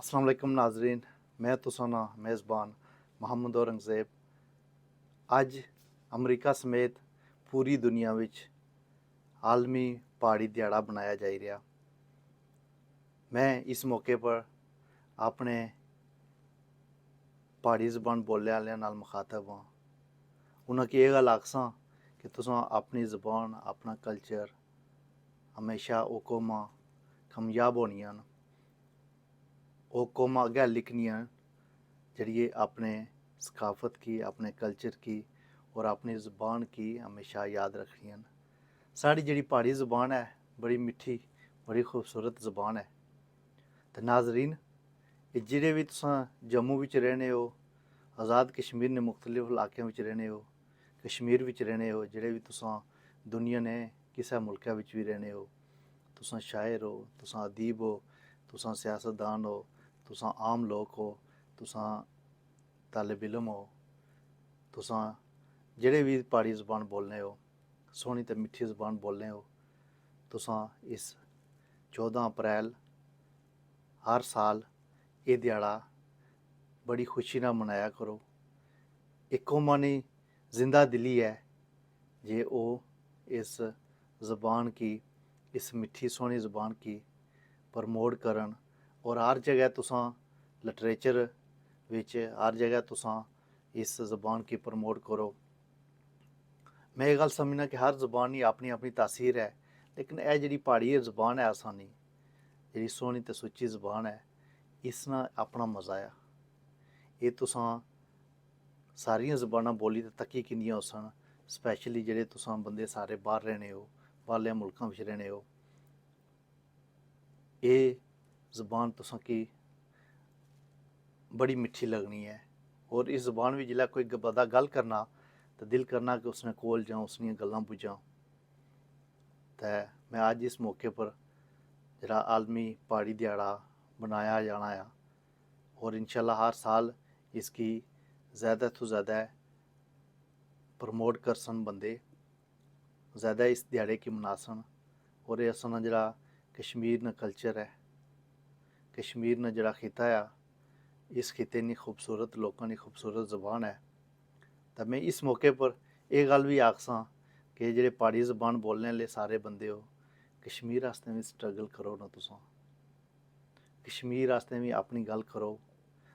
अस्सलाम वालेकुम नाजरीन, मैं तुसाना मेज़बान मोहम्मद औरंगज़ेब अज अमरीका समेत पूरी दुनिया विच आलमी पहाड़ी दिहाड़ा मनाया जा रहा। मैं इस मौके पर अपने पहाड़ी ज़बान बोलने वाले नाल मुखातब हाँ। उन्हें एह् गल्ल आखसां कि तुसां अपनी ज़बान अपना कल्चर हमेशा ओह् कौमां कामयाब होनियां न, ओह् कौमां अग्गें लिखनियां न जड़िए अपने सकाफत की, अपने कल्चर की और अपनी ज़बान की हमेशा याद रखनियां न। साढ़ी जड़ी पहाड़ी ज़बान है बड़ी मिट्ठी, बड़ी खूबसूरत ज़बान है। तो नाजरीन, जेह्ड़े भी तुसां जम्मू विच रहने हो, आज़ाद कश्मीर ने मुख्तलिफ इलाकें विच रहने हो, कश्मीर विच रहने हो, जेह्ड़े भी तुसां दुनिया ने किसै मुल्कै विच भी रहने हो, तुसां शायर हो, तुसां अदीब हो, तुसां सियासतदान हो, तुसां आम लोग हो, तुसां तालिब इलम हो, तुसां जेह्ड़े भी प्हाड़ी ज़बान बोलने हो, सोहनी ते मिट्ठी ज़बान बोलने हो, तुसां इस 14 अप्रैल हर साल एह् ध्याड़ा बड़ी खुशी नाल मनाया करो। इक कौमानी जिंदा दिली है जे ओह् इस ज़बान की, इस मिट्ठी सोहनी ज़बान की प्रमोट करन और हर जगह तुसां लिटरेचर विच हर जगह तुसां इस ज़बान की प्रमोट करो। मैं ये गल्ल समझना कि हर ज़बान की अपनी अपनी तासीर है, लेकिन यह जी प्हाड़ी ज़बान है आसानी जी सोहनी तो सुच्ची ज़बान है, इसना अपना मज़ा है। ये तुसां सारियां ज़बानां बोली ते तक्की किन्नियां होसन, स्पैशली जेह्ड़े तुसां बंदे सारे बाहर रहने हो, बाहरले मुल्कां विच रहने हो, ये ज़बान तुसां की बड़ी मिट्ठी लगनी है। और इस ज़बान में जिसलै कोई बंदा गल्ल करना तो दिल करना कि उसने कोल जाऊं, उसनियां गल्लां बुझां। ते मैं अज इस मौके पर जेह्ड़ा आलमी प्हाड़ी दिहाड़ा मनाया जाना है और इंशाल्लाह हर साल इसकी ज़्यादा तो ज़्यादा प्रमोट करसन बंदे, ज़्यादा इस दिहाड़े की मनासन। और ये असना जेह्ड़ा कश्मीर न कल्चर है, कश्मीर न जेह्ड़ा खिता है, इस खिते नी खूबसूरत लोकां दी खूबसूरत ज़बान है। तो मैं इस मौके पर यह गल्ल भी आखसां कि जेह्ड़े प्हाड़ी ज़बान बोलने आह्ले सारे बंदे हो, कश्मीर आस्तै भी स्ट्रगल करो ना तुसां, कश्मीर आस्तै भी अपनी गल्ल करो,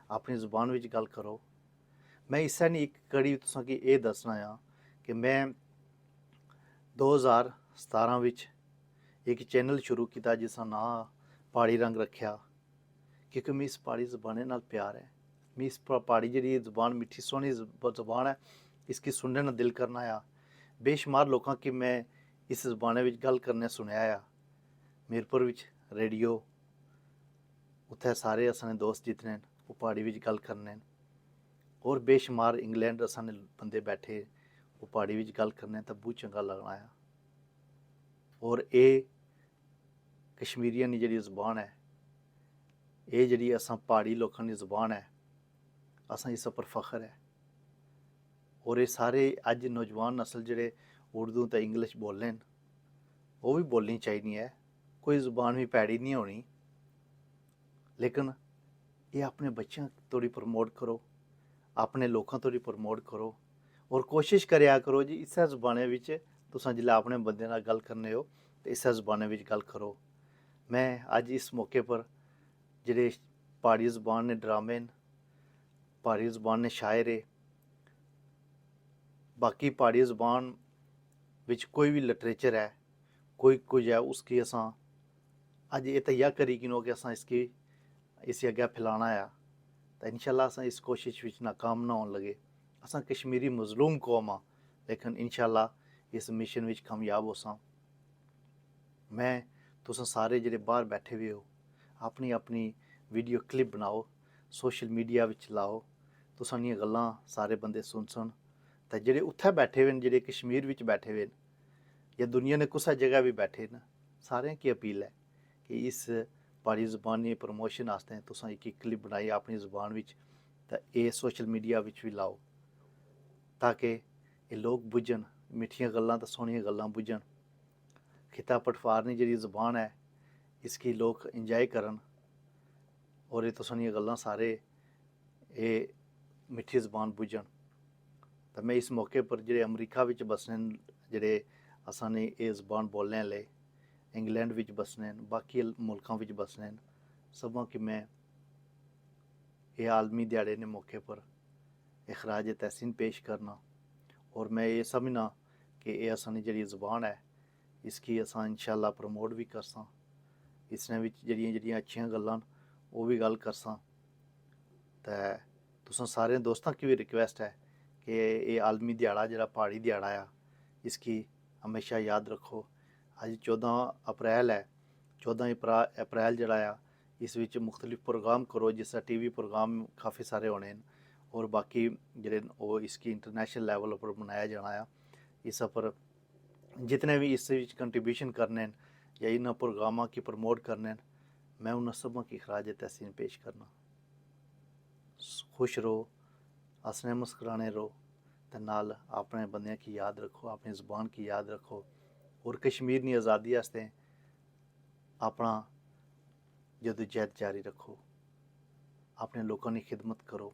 अपनी ज़बान विच गल्ल करो। मैं इस्सै नी इक कड़ी तुसां गी एह् दस्सना आं कि मैं 2017 विच एक चैनल शुरू कीता जिसदा नांऽ प्हाड़ी रंग रखेआ, क्योंकि मिगी इस प्हाड़ी ज़बानै नाल प्यार है। मिगी इस प्हाड़ी जेह्ड़ी ज़बान मिट्ठी सोहनी ज़बान है, इसकी सुनने ना दिल करना आ। बेशुमार लोकां की मैं इस ज़बानै विच गल्ल करने सुनेआ आ। मीरपुर विच रेडियो, उत्थै सारे असने दोस्त जितने न ओह् प्हाड़ी विच गल्ल करने न। और बेशुमार इंग्लैंड असने बंदे बैठे ओह् प्हाड़ी विच गल्ल करने ते बहुत चंगा लगना आ। और एह् कश्मीरियन दी जेह्ड़ी ज़बान है, एह् जेह्ड़ी असां प्हाड़ी लोकां दी ज़बान है, असां इस पर फख्र है। और एह् सारे अज नौजवान नस्ल जेह्ड़े उर्दू ते इंग्लिश बोलने न, ओह् भी बोलनी चाहिदी है, कोई ज़बान भी भैड़ी नहीं होनी, लेकिन एह् अपने बच्चें तोड़ी प्रमोट करो, अपने लोकां तोड़ी प्रमोट करो और कोशिश करेआ करो जी इस्सै ज़बानै विच तुसां जिसलै अपने बंदे नाल गल्ल करने हो ते इस्सै ज़बानै विच गल्ल करो। मैं अज इस मौके पर जेह्ड़े प्हाड़ी ज़बान ने ड्रामे न, प्हाड़ी ज़बान ने शायर ए, बाकी प्हाड़ी ज़बान विच कोई भी लिटरेचर है, कोई कुछ है, उसकी असां अज एह् तैयार करी किनो कि असां इसी अग्गें फैलाना है। तो इंशाल्लाह असां इस कोशिश विच नाकाम ना होन लगे। असां कश्मीरी मजलूम कौम हाँ, लेकिन इंशाल्लाह इस मिशन विच कामयाब होसां। मैं तुसां सारे जेह्ड़े बाहर बैठे हुए हो, अपनी अपनी वीडियो क्लिप बनाओ, सोशल मीडिया विच लाओ, तुसां दियां गल्लां सारे बंदे सुनसन। ते जेह्ड़े उत्थै बैठे हुए न, जेह्ड़े कश्मीर विच बैठे हुए न या दुनिया ने कुसै जगह भी बैठे न, सारें की अपील है कि इस प्हाड़ी ज़बान दी प्रमोशन आस्तै तुसां इक क्लिप बनाई अपनी ज़बान विच ते एह् सोशल मीडिया विच भी लाओ, ताकि एह् लोग बुझन, मिट्ठियां गल्लां ते सोहनियां गल्लां बुझन। खिता पटवार दी जेह्ड़ी ज़बान है, इसकी लोग इंजाय करन और ये तुसां दियां गल्लां सारे ये मिट्ठी जबान बुझन। तो मैं इस मौके पर जेह्ड़े अमरीका विच बसने न, जेह्ड़े असां ने एह् जबान बोलने आह्ले, इंग्लैंड विच बसने न, बाकी मुल्कां विच बसने न, सभां कि मैं एह् आलमी दिहाड़े दे मौके पर इखराज तहसीन पेश करना। और मैं ये समझना कि एह् असां दी जेह्ड़ी जबान है इसकी असां इंशाअल्लाह प्रमोट भी करसां। इसने विच जेह्ड़ियां जेह्ड़ियां अच्छियां गल्लां न ओह् भी गल्ल करसां। ते तुसां सारे दोस्तां की भी रिक्वेस्ट है कि एह् आलमी दिहाड़ा जेह्ड़ा प्हाड़ी दिहाड़ा आ इसकी हमेशा याद रखो। अज 14 अप्रैल है, 14 अप्रैल जेह्ड़ा आ इस विच मुख्तलिफ प्रोग्राम करो, जिस तरह टीवी प्रोग्राम काफ़ी सारे होने न और बाकी जेह्ड़े न ओह् इसकी इंटरनेशनल लेवल उप्पर मनाया जाना आ। इस उप्पर जितने भी इस विच कंट्रीब्यूशन करने न या इन प्रोग्रामां की प्रमोट करने न, मैं उन सभां की खराज तहसीन पेश करना। खुश रहो, हंसने मुस्कराने रहो, ते नाल अपने बंदियां की याद रखो, अपनी ज़बान की याद रखो और कश्मीर दी आज़ादी आस्ते अपना जदोजहद जारी रखो। अपने लोकां दी खिदमत करो,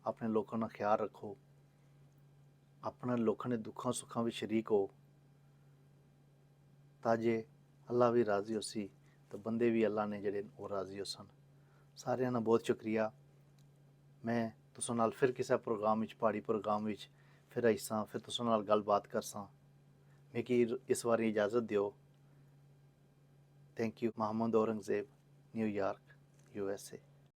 अपने लोकां दा ख्याल रखो, अपने लोकां दे दुखां सुखां विच शरीक हो, ताजे अल्लाह भी राज़ी होसी ते बंदे भी अल्लाह ने जेह्ड़े ओह् राज़ी होसन। सारेआं दा बहुत शुक्रिया। मैं तुसां नाल फिर किसे प्रोग्राम विच, प्हाड़ी प्रोग्राम विच फिर आइसां, फिर तुसां नाल गल्लबात करसां। मिगी इस बारी इजाज़त देओ। Thank you. Mohammad Aurangzeb, New York, USA।